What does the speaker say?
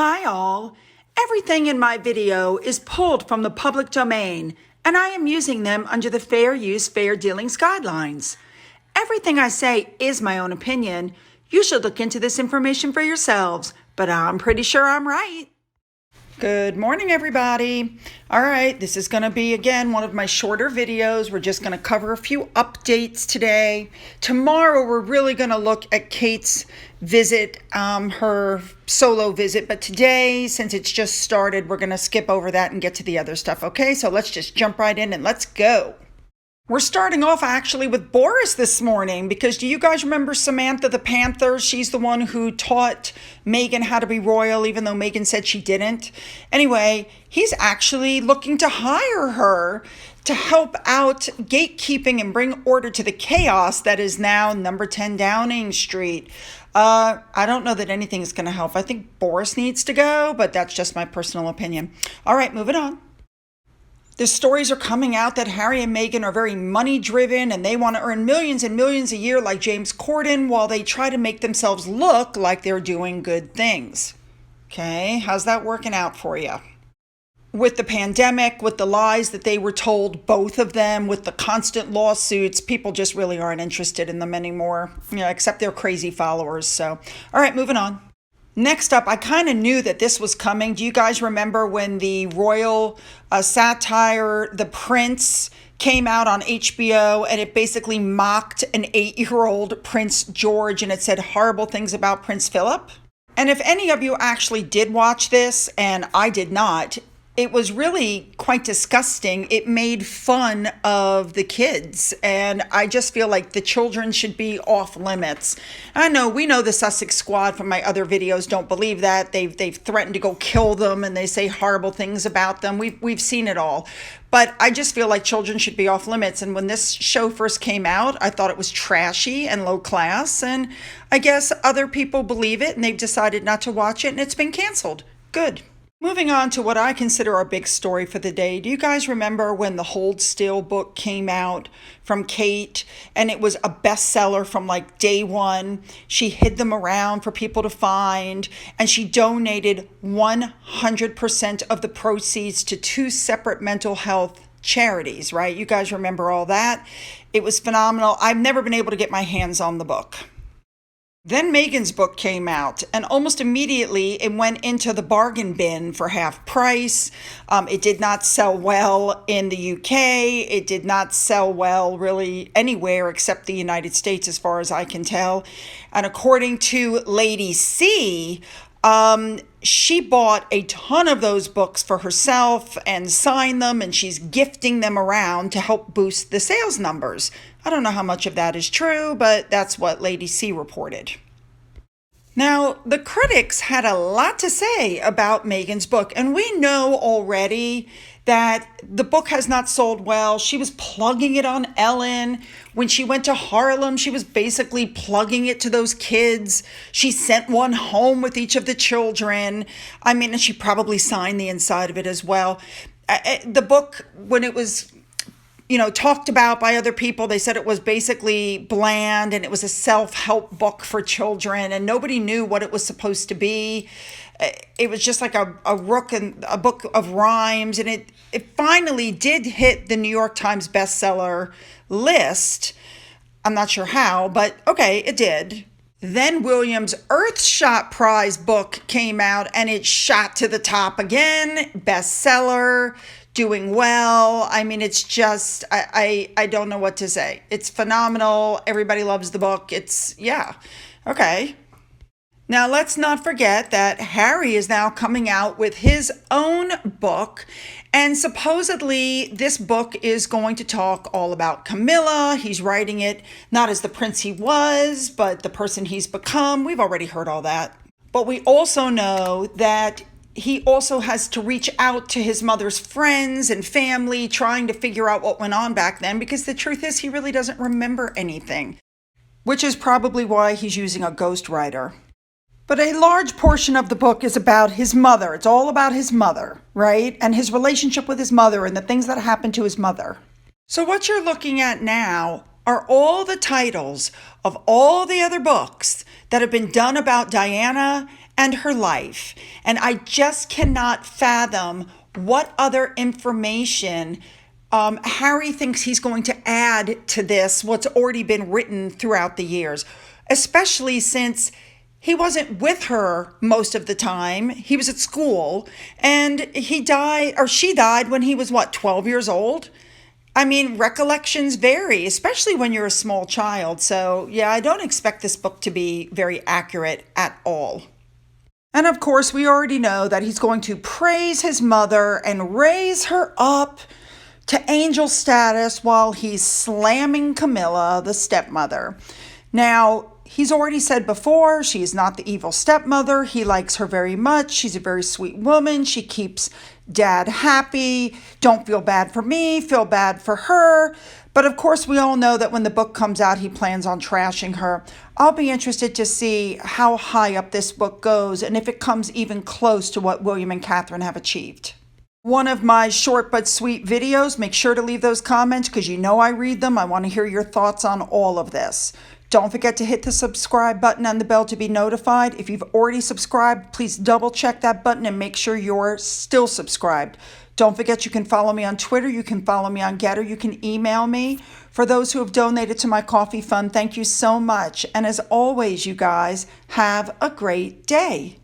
Hi all. Everything in my video is pulled from the public domain, and I am using them under the Fair Use, Fair Dealings guidelines. Everything I say is my own opinion. You should look into this information for yourselves, but I'm pretty sure I'm right. Good morning, everybody. All right, this is going to be, again, one of my shorter videos. We're just going to cover a few updates today. Tomorrow, we're really going to look at Kate's visit, her solo visit. But today, since it's just started, we're going to skip over that and get to the other stuff, okay? So let's just jump right in and let's go. We're starting off actually with Boris this morning because do you guys remember Samantha the Panther? She's the one who taught Meghan how to be royal, even though Meghan said she didn't. Anyway, he's actually looking to hire her to help out gatekeeping and bring order to the chaos that is now number 10 Downing Street. I don't know that anything is going to help. I think Boris needs to go, but that's just my personal opinion. All right, moving on. The stories are coming out that Harry and Meghan are very money-driven and they want to earn millions and millions a year like James Corden while they try to make themselves look like they're doing good things. Okay, how's that working out for you? With the pandemic, with the lies that they were told, both of them, with the constant lawsuits, people just really aren't interested in them anymore, except their crazy followers. So, all right, moving on. Next up, I kind of knew that this was coming. Do you guys remember when the royal satire, The Prince, came out on HBO and it basically mocked an 8-year-old Prince George and it said horrible things about Prince Philip? And if any of you actually did watch this, and I did not, it was really quite disgusting. It made fun of the kids, and I just feel like the children should be off limits. I know, we know the Sussex Squad from my other videos don't believe that. They've threatened to go kill them, and they say horrible things about them. We've seen it all. But I just feel like children should be off limits, and when this show first came out, I thought it was trashy and low class, and I guess other people believe it, and they've decided not to watch it, and it's been canceled. Good. Moving on to what I consider our big story for the day. Do you guys remember when the Hold Still book came out from Kate and it was a bestseller from like day one? She hid them around for people to find and she donated 100% of the proceeds to 2 separate mental health charities, right? You guys remember all that? It was phenomenal. I've never been able to get my hands on the book. Then Meghan's book came out, and almost immediately it went into the bargain bin for half price. It did not sell well in the UK. It did not sell well really anywhere except the United States, as far as I can tell. And according to Lady C, she bought a ton of those books for herself and signed them, and she's gifting them around to help boost the sales numbers. I don't know how much of that is true, but that's what Lady C reported. Now, the critics had a lot to say about Meghan's book, and we know already that the book has not sold well. She was plugging it on Ellen. When she went to Harlem, she was basically plugging it to those kids. She sent one home with each of the children. I mean, and she probably signed the inside of it as well. The book, when it was talked about by other people, they said it was basically bland and it was a self-help book for children and nobody knew what it was supposed to be. It was just like a book of rhymes, and it finally did hit the New York Times bestseller list. I'm not sure how, but okay, it did. Then William's Earthshot Prize book came out and it shot to the top again, bestseller, doing well. I mean, it's just, I don't know what to say. It's phenomenal. Everybody loves the book. Yeah, okay. Now, let's not forget that Harry is now coming out with his own book, and supposedly this book is going to talk all about Camilla. He's writing it not as the prince he was, but the person he's become. We've already heard all that. But we also know that he also has to reach out to his mother's friends and family, trying to figure out what went on back then, because the truth is he really doesn't remember anything, which is probably why he's using a ghostwriter. But a large portion of the book is about his mother. It's all about his mother, right? And his relationship with his mother and the things that happened to his mother. So what you're looking at now are all the titles of all the other books that have been done about Diana and her life. And I just cannot fathom what other information Harry thinks he's going to add to this, what's already been written throughout the years, especially since he wasn't with her most of the time. He was at school, and she died when he was, 12 years old? I mean, recollections vary, especially when you're a small child. So, yeah, I don't expect this book to be very accurate at all. And of course, we already know that he's going to praise his mother and raise her up to angel status while he's slamming Camilla, the stepmother. Now, he's already said before, she's not the evil stepmother. He likes her very much. She's a very sweet woman. She keeps Dad happy. Don't feel bad for me, feel bad for her. But of course, we all know that when the book comes out, he plans on trashing her. I'll be interested to see how high up this book goes and if it comes even close to what William and Catherine have achieved. One of my short but sweet videos. Make sure to leave those comments because you know I read them. I want to hear your thoughts on all of this. Don't forget to hit the subscribe button and the bell to be notified. If you've already subscribed, please double check that button and make sure you're still subscribed. Don't forget you can follow me on Twitter. You can follow me on Getter. You can email me. For those who have donated to my coffee fund, thank you so much. And as always, you guys, have a great day.